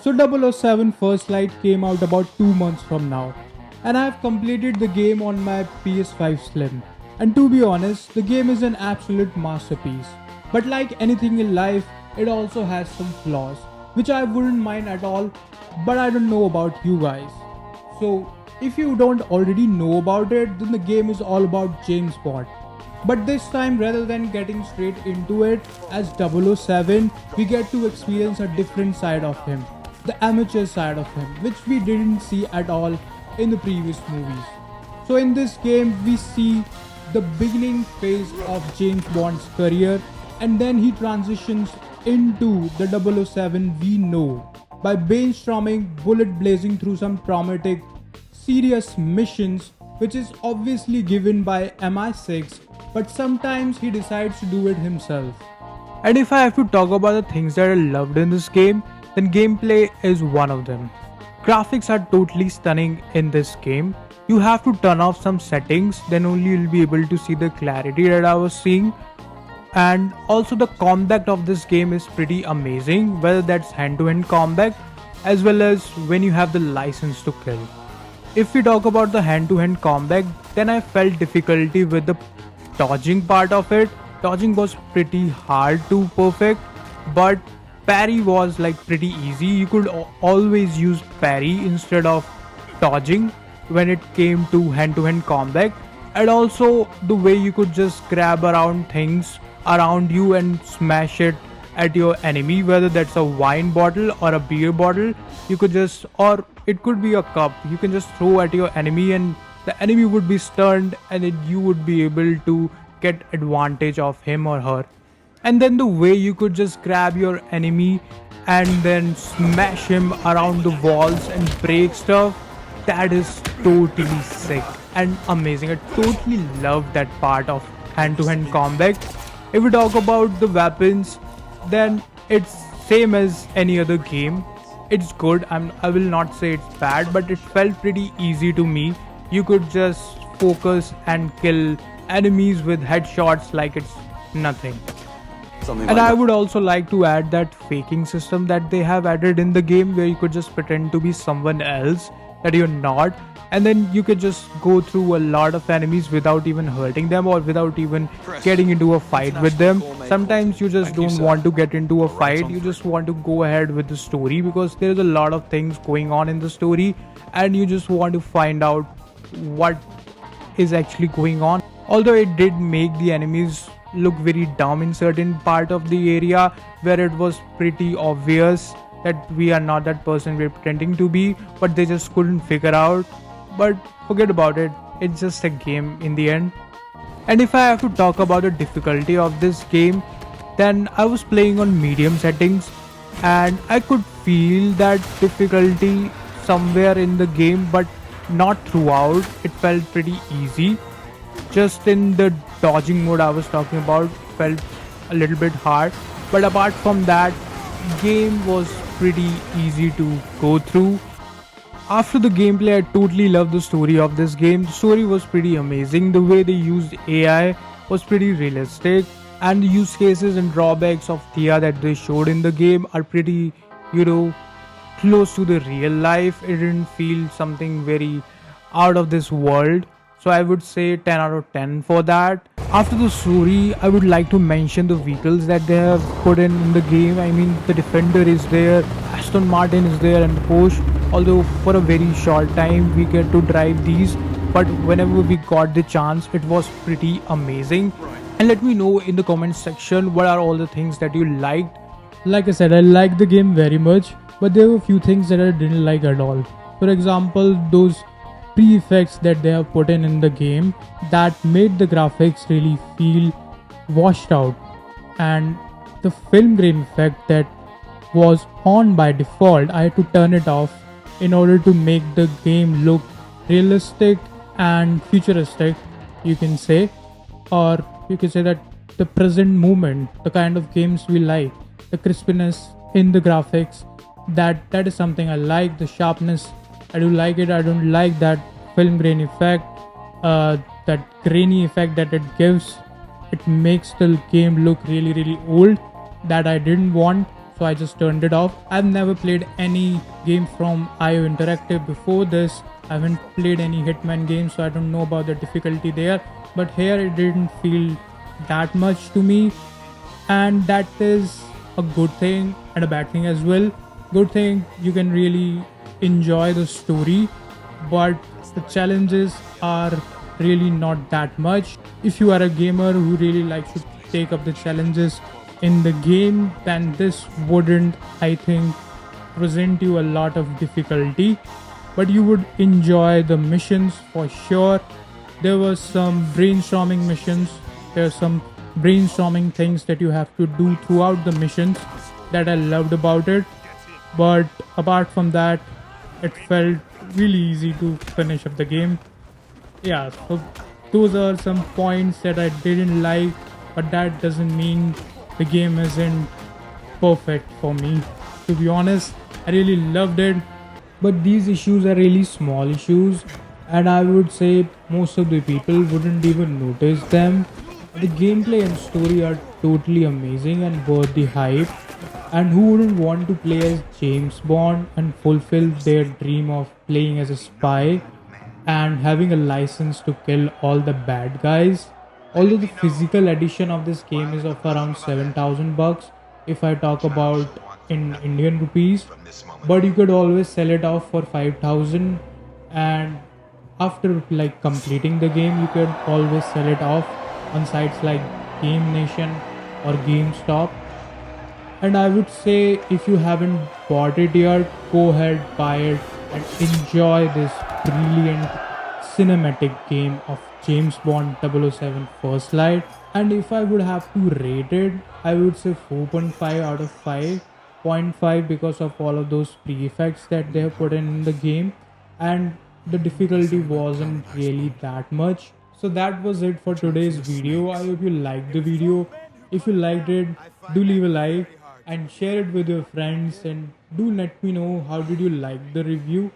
So 007 First Light came out about 2 months from now, and I have completed the game on my PS5 Slim. And to be honest, the game is an absolute masterpiece. But like anything in life, it also has some flaws, which I wouldn't mind at all, but I don't know about you guys. So, if you don't already know about it, then the game is all about James Bond. But this time, rather than getting straight into it as 007, we get to experience a different side of him, the amateur side of him, which we didn't see at all in the previous movies. So, in this game, we see the beginning phase of James Bond's career, and then he transitions into the 007 we know by brainstorming, bullet blazing through some traumatic, serious missions, which is obviously given by MI6, but sometimes he decides to do it himself. And if I have to talk about the things that I loved in this game, then gameplay is one of them. Graphics are totally stunning in this game. You have to turn off some settings, then only you'll be able to see the clarity that I was seeing. And also the combat of this game is pretty amazing, whether that's hand-to-hand combat as well as when you have the license to kill. If we talk about the hand-to-hand combat, then I felt difficulty with the dodging part of it. Dodging was pretty hard to perfect, but parry was like pretty easy. You could always use parry instead of dodging when it came to hand-to-hand combat. And also the way you could just grab around things around you and smash it at your enemy, whether that's a wine bottle or a beer bottle, you could just, or it could be a cup, you can just throw at your enemy and the enemy would be stunned, and then you would be able to get advantage of him or her. And then the way you could just grab your enemy and then smash him around the walls and break stuff, that is totally sick and amazing. I totally love that part of hand-to-hand combat. If we talk about the weapons, then it's same as any other game. It's good. I will not say it's bad, but it felt pretty easy to me. You could just focus and kill enemies with headshots like it's nothing. And I would also like to add that faking system that they have added in the game, where you could just pretend to be someone else that you're not, and then you could just go through a lot of enemies without even hurting them or without even getting into a fight with them. Sometimes you just don't want to get into a fight, you just want to go ahead with the story because there's a lot of things going on in the story and you just want to find out what is actually going on. Although it did make the enemies look very dumb in certain part of the area where it was pretty obvious that we are not that person we're pretending to be, but they just couldn't figure out. But forget about it, it's just a game in the end. And if I have to talk about the difficulty of this game, then I was playing on medium settings and I could feel that difficulty somewhere in the game, but not throughout. It felt pretty easy. Just in the dodging mode I was talking about felt a little bit hard, but apart from that, game was pretty easy to go through. After the gameplay, I totally loved the story of this game. The story was pretty amazing. The way they used AI was pretty realistic, and the use cases and drawbacks of Thea that they showed in the game are pretty, close to the real life. It didn't feel something very out of this world. So I would say 10 out of 10 for that. After the story, I would like to mention the vehicles that they have put in the game. I mean, the Defender is there, Aston Martin is there, and the Porsche. Although for a very short time we get to drive these, but whenever we got the chance, it was pretty amazing. And let me know in the comment section what are all the things that you liked. Like I said, I liked the game very much, but there were a few things that I didn't like at all. For example, those pre-effects that they have put in the game that made the graphics really feel washed out, and the film grain effect that was on by default, I had to turn it off in order to make the game look realistic and futuristic, you can say, or you can say that the present moment, the kind of games we like, the crispiness in the graphics, that is something I like. The sharpness, I do like it. I don't like that film grain effect, that grainy effect that it gives. It makes the game look really old, that I didn't want. So so I just turned it off. I've never played any game from IO Interactive before this. I haven't played any Hitman games, so I don't know about the difficulty there. But here it didn't feel that much to me, and that is a good thing and a bad thing as well. Good thing, you can really enjoy the story, but the challenges are really not that much. If you are a gamer who really likes to take up the challenges in the game, then this wouldn't, I think, present you a lot of difficulty, but you would enjoy the missions for sure. There was some brainstorming missions. There's some brainstorming things that you have to do throughout the missions that I loved about it. But apart from that, it felt really easy to finish up the game. Yeah, so those are some points that I didn't like, but that doesn't mean the game isn't perfect for me. To be honest, I really loved it, but these issues are really small issues, and I would say most of the people wouldn't even notice them. The gameplay and story are totally amazing and worth the hype. And who wouldn't want to play as James Bond and fulfill their dream of playing as a spy and having a license to kill all the bad guys? Although the physical edition of this game is of around 7,000 bucks if I talk about in Indian rupees, but you could always sell it off for 5,000, and after like completing the game you could always sell it off on sites like Game Nation or GameStop. And I would say if you haven't bought it yet, go ahead, buy it, and enjoy this brilliant cinematic game of James Bond 007 First Light. And if I would have to rate it, I would say 4.5 out of 5.5 because of all of those pre-effects that they have put in the game, and the difficulty wasn't really that much. So that was it for today's video. I hope you liked the video. If you liked it, do leave a like and share it with your friends, and do let me know how did you like the review.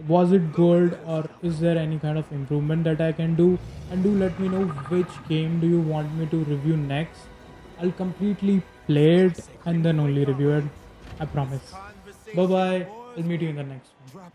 Was it good, or is there any kind of improvement that I can do? And do let me know which game do you want me to review next. I'll completely play it and then only review it. I promise. Bye bye. I'll meet you in the next one.